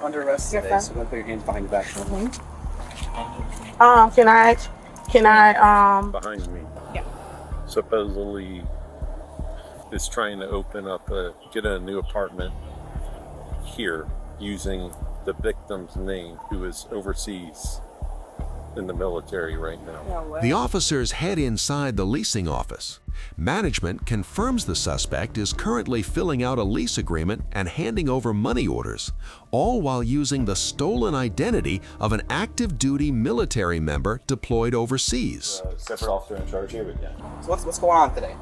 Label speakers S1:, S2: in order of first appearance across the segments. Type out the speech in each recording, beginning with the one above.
S1: under arrest today,
S2: Yes,
S1: so don't put your hands behind your back.
S2: Can I
S3: Behind me.
S2: Yeah.
S3: Supposedly is trying to get a new apartment here using the victim's name, who is overseas in the military right now.
S4: The officers head inside the leasing office. Management confirms the suspect is currently filling out a lease agreement and handing over money orders, all while using the stolen identity of an active duty military member deployed overseas.
S5: Separate officer in charge here, but yeah.
S1: So what's going on today?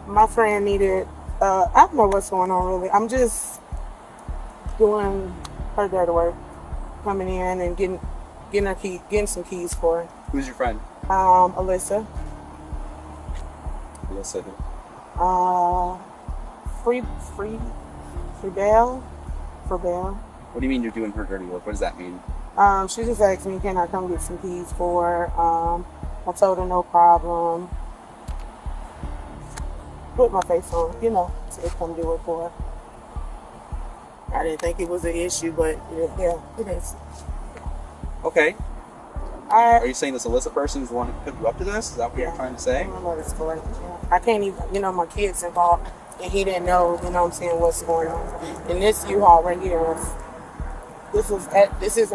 S2: My friend needed, I don't know what's going on really. I'm just doing her dirty work, coming in and getting some keys for her.
S1: Who's your friend?
S2: Alyssa.
S1: Alyssa.
S2: Freebell.
S1: What do you mean you're doing her dirty work? What does that mean?
S2: She just asked me, can I come get some keys for her? I told her no problem. Put my face on, to come do it for her. I didn't think it was an issue, but yeah, it is.
S1: Okay. Are you saying this Alyssa person is the one who put you up to this? Is that what you're trying to say?
S2: I don't know the story. Yeah. I can't even, my kid's involved, and he didn't know, what's going on. And this U-Haul right here, this isn't mine. This is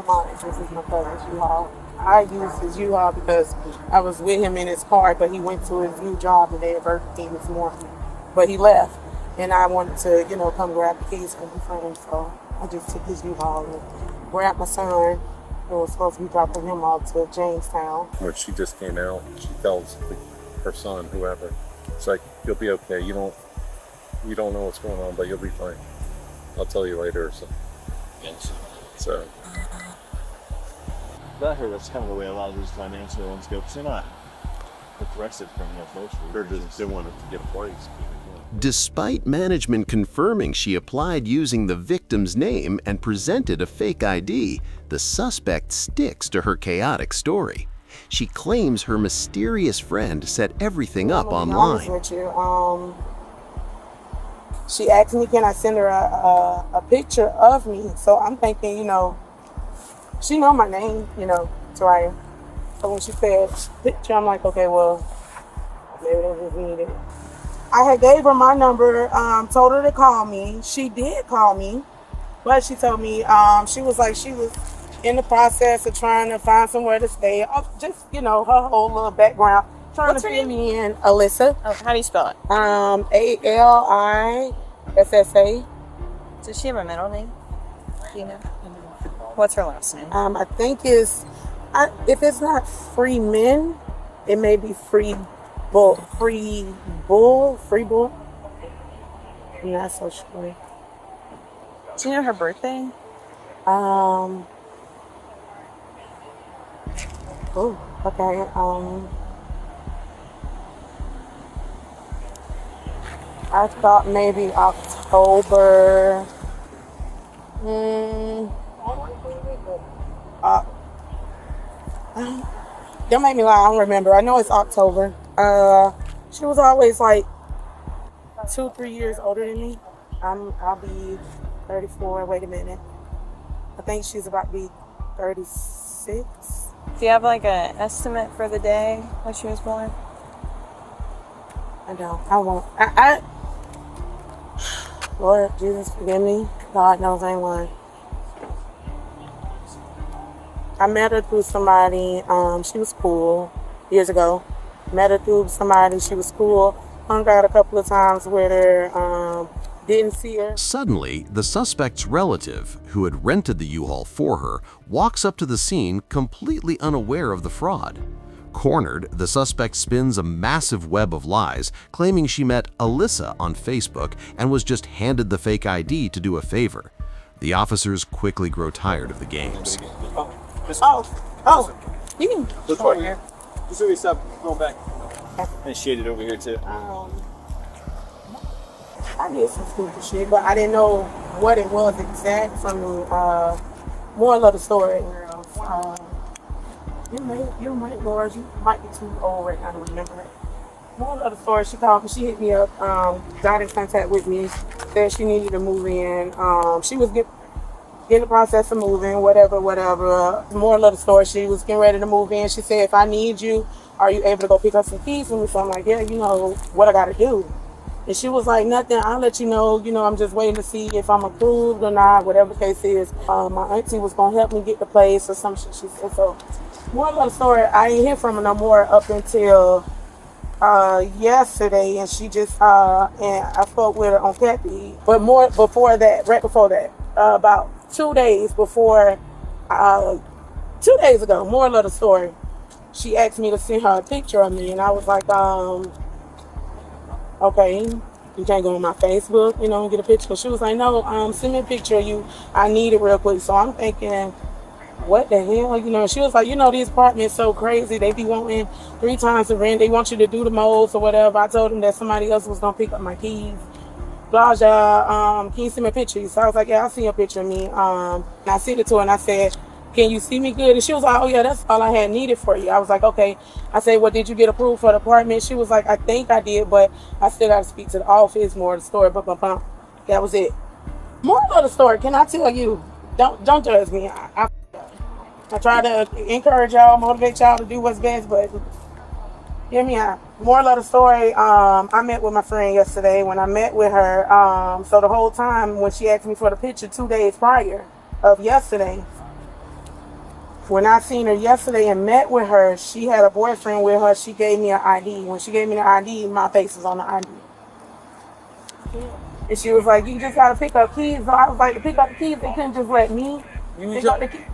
S2: my brother's U-Haul. I used his U-Haul because I was with him in his car, but he went to his new job today at Burger King this morning. But he left, and I wanted to, come grab the keys from his friend, so I just took his U-Haul and grabbed my son. It was supposed to be dropping him off to Jamestown.
S3: When she just came out, she tells her son, whoever, it's like, you'll be okay. You don't know what's going on, but you'll be fine. I'll tell you later or something.
S5: Yes.
S3: So.
S5: I heard that's kind of the way a lot of these financial ones go, because they're not arrested from most of
S3: They're just, they want to get a place.
S4: Despite management confirming she applied using the victim's name and presented a fake ID, the suspect sticks to her chaotic story. She claims her mysterious friend set everything up online.
S2: With you. She asked me, can I send her a picture of me? So I'm thinking, she know my name, Soraya. So when she said picture, I'm like, okay, well, maybe they just need it. I had gave her my number, told her to call me. She did call me, but she told me she was in the process of trying to find somewhere to stay. Just, her whole little background. Trying to fit me in. Alyssa.
S6: Oh, how do you spell it?
S2: Alissa.
S6: Does she have a middle name? Do you know? What's her last name?
S2: I think if it's not Freeman, it may be Free Bull. I'm not so sure.
S6: Do you know her birthday?
S2: Oh, okay. I thought maybe October. Don't make me lie, I don't remember. I know it's October. She was always 2-3 years older than me. I'll be 34. Wait a minute. I think she's about to be 36.
S6: Do you have an estimate for the day when she was born?
S2: I don't. I won't. Lord Jesus, forgive me. God knows I ain't lying. I met her through somebody. She was cool years ago. Met her through somebody. She was cool. Hung out a couple of times with her. Didn't see her.
S4: Suddenly, the suspect's relative, who had rented the U-Haul for her, walks up to the scene completely unaware of the fraud. Cornered, the suspect spins a massive web of lies, claiming she met Alyssa on Facebook and was just handed the fake ID to do a favor. The officers quickly grow tired of the games.
S2: You can
S5: look for here. Just so we stop going back. And shaded over here too.
S2: I did some stupid shit, but I didn't know what it was exact from the moral of the story. You might, Lord, you might be too old right now to remember it. More of the story, she called me, she hit me up, got in contact with me, said she needed to move in. She was in the process of moving, whatever. More of the story, she was getting ready to move in. She said, if I need you, are you able to go pick up some keys for me? So I'm like, yeah, you know, what I gotta do. And she was like, nothing, I'll let you know, I'm just waiting to see if I'm approved or not, whatever the case is. My auntie was gonna help me get the place or some shit, she said. So more of the story, I ain't hear from her no more up until yesterday, and she just and I spoke with her on Kathy, but more before that, right before that, about 2 days before, 2 days ago, more of the story, she asked me to send her a picture of me, and I was like, okay, you can't go on my Facebook, and get a picture. She was like, no, send me a picture of you, I need it real quick. So I'm thinking, what the hell? She was like, these apartments so crazy. They be wanting 3 times the rent. They want you to do the most or whatever. I told them that somebody else was going to pick up my keys. Blah, blah. Can you send me a picture? So I was like, yeah, I'll send you a picture of me. And I sent it to her and I said, can you see me good? And she was like, oh, yeah, that's all I had needed for you. I was like, okay. I said, well, did you get approved for the apartment? She was like, I think I did, but I still got to speak to the office, more of the story. That was it. More of the story. Can I tell you? Don't judge me. I try to encourage y'all, motivate y'all to do what's best, but hear me out. More of the story, I met with my friend yesterday. When I met with her, so the whole time when she asked me for the picture 2 days prior of yesterday, when I seen her yesterday and met with her, she had a boyfriend with her. She gave me an ID. When she gave me the ID, my face was on the ID. And she was like, you just got to pick up keys. So I was like, to pick up the keys, they couldn't just let me pick up the keys.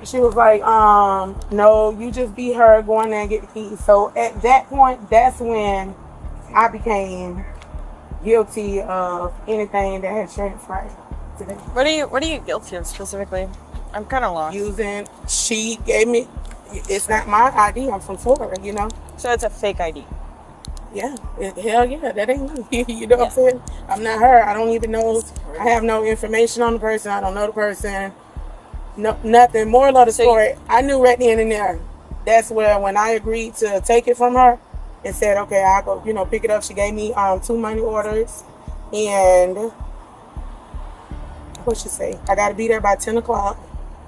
S2: She was like, no, you just be her, go in there and get the keys. So at that point, that's when I became guilty of anything that had transpired today.
S6: What are you guilty of specifically? I'm kind of lost.
S2: She gave me, it's not my ID, I'm from Florida,
S6: So it's a fake ID.
S2: Yeah, hell yeah, that ain't me. You know what I'm saying? I'm not her. I don't even know, I have no information on the person. I don't know the person. No, nothing. More of the story, I knew right then and there. That's where when I agreed to take it from her and said, okay, I'll go, pick it up. She gave me 2 money orders, and what she say? I got to be there by 10 o'clock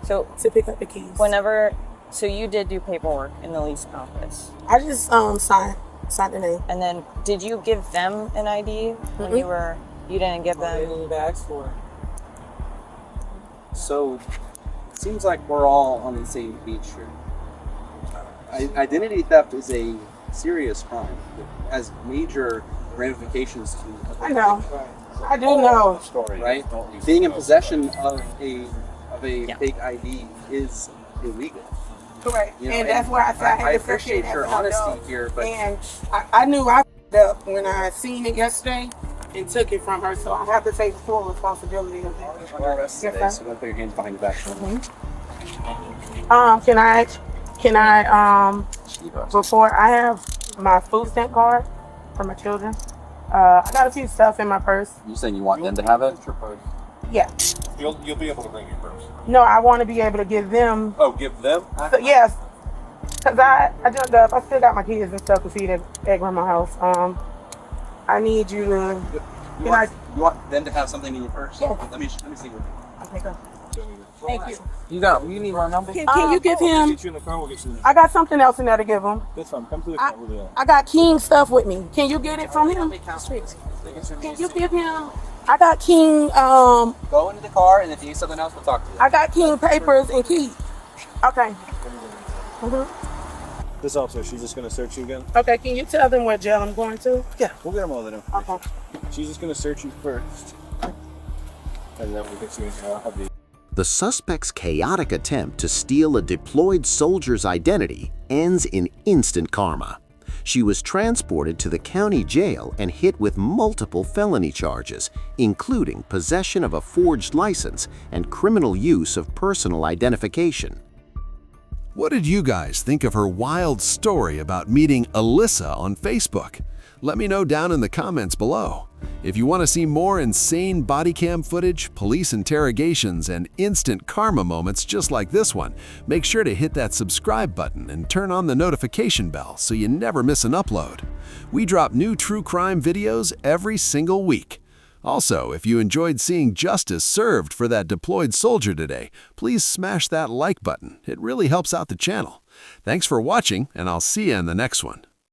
S2: to pick up the keys.
S6: So you did do paperwork in the leasing office.
S2: I just signed the name.
S6: And then did you give them an ID when you didn't give them?
S1: Bags for. So. Seems like we're all on the same page here. Identity theft is a serious crime. It has major ramifications to.
S2: I know. I do know.
S1: Right? Being in possession of a fake ID is illegal.
S2: Correct. And that's why I said
S1: I appreciate your honesty here, but
S2: and I knew I f***ed up when I seen it yesterday and took it from her, so I have to take full responsibility of that.
S1: So don't put your hands behind your back.
S2: Can I before I have my food stamp card for my children, I got a few stuff in my purse.
S1: You saying you want them to have it?
S2: Yeah.
S3: You'll be able to bring your purse.
S2: No, I want to be able to give them.
S3: Oh, give them?
S2: Yes. Because I jumped up. I still got my kids and stuff to feed at grandma's house. I need you to.
S1: You want them to have something in your purse?
S2: Yeah.
S1: Let me see what.
S2: Okay, go. Thank you.
S7: You need my number?
S2: Can you give him?
S3: Get you in the car, we'll get you in the
S2: I got something else in there to give him.
S3: That's fine. Come to the car. We'll do that.
S2: I got King stuff with me. Can you get it from him? Can you give him? I got King.
S1: Go into the car, and if you need something else, we'll talk to you.
S2: I got King papers and keys. Okay.
S5: This officer, she's just gonna search you again.
S2: Okay. Can you tell them what jail I'm going to?
S5: Yeah, we'll get them all the information.
S2: Okay.
S5: She's just gonna search you first, and then we'll get you in here. I'll have the.
S4: The suspect's chaotic attempt to steal a deployed soldier's identity ends in instant karma. She was transported to the county jail and hit with multiple felony charges, including possession of a forged license and criminal use of personal identification.
S8: What did you guys think of her wild story about meeting Alyssa on Facebook? Let me know down in the comments below. If you want to see more insane body cam footage, police interrogations, and instant karma moments just like this one, make sure to hit that subscribe button and turn on the notification bell so you never miss an upload. We drop new true crime videos every single week. Also, if you enjoyed seeing justice served for that deployed soldier today, please smash that like button. It really helps out the channel. Thanks for watching, and I'll see you in the next one.